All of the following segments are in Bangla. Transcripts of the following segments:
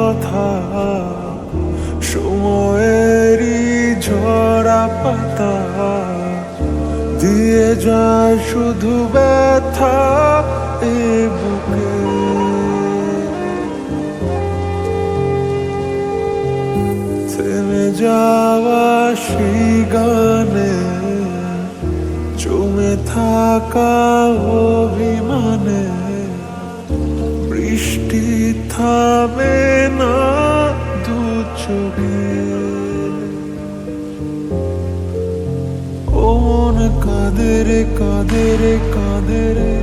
কথা, সময়েরই ঝরা পাতা দিয়ে যায় শুধু ব্যথা এ বুকে। থেমে যাওয়া সেই গানে জমে থাকা অভিমানে বৃষ্টি থামে না দু চোখে। ও মন কাঁদে রে কাঁদে রে কাঁদে রে,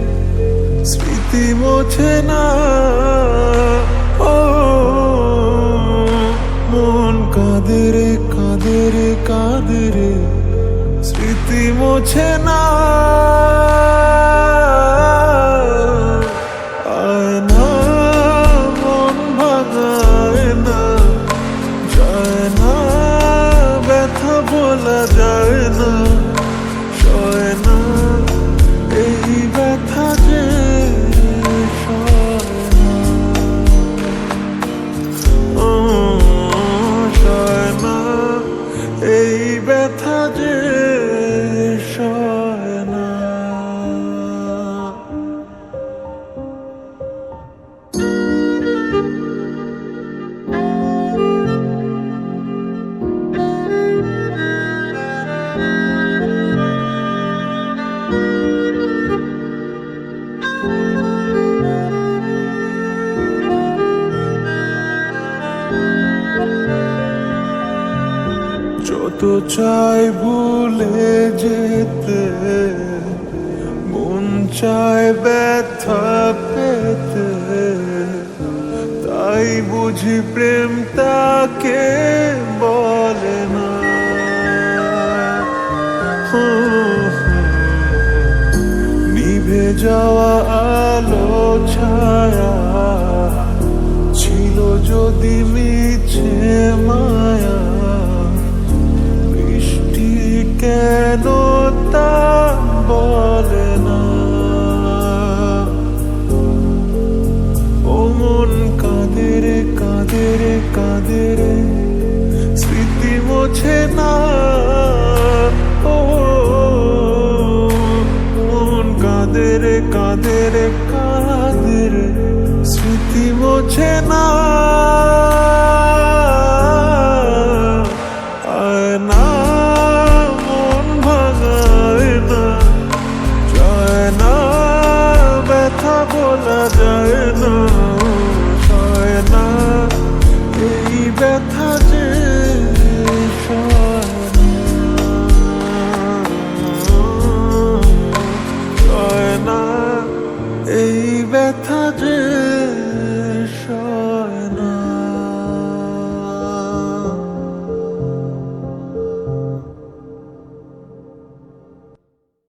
স্মৃতি মোছে না। ও মন কাঁদে রে কাঁদে রে কাঁদে রে, স্মৃতি মোছে না। আয় না মন ভাঙায় না, যায় না ব্যথা বলা যায় না, সয় না এই ব্যথা যে সয় না। ও সয় না এই ব্যথা যে সয় না। যত চাই ভুলে যেতে, মন চায় ব্যথা পেতে, তাই বুঝি প্রেম তাকে বলে না। নিভে যাওয়া আলো ছায়া ছিল যদি মিছে মায়া, কেন তা বলে না। ও মন কাঁদে রে কাঁদে রে কাঁদে রে, স্মৃতি মোছে না। ও মন কাঁদে রে কাঁদে রে কাঁদে রে, স্মৃতি মোছে না। আয় না বলা যায়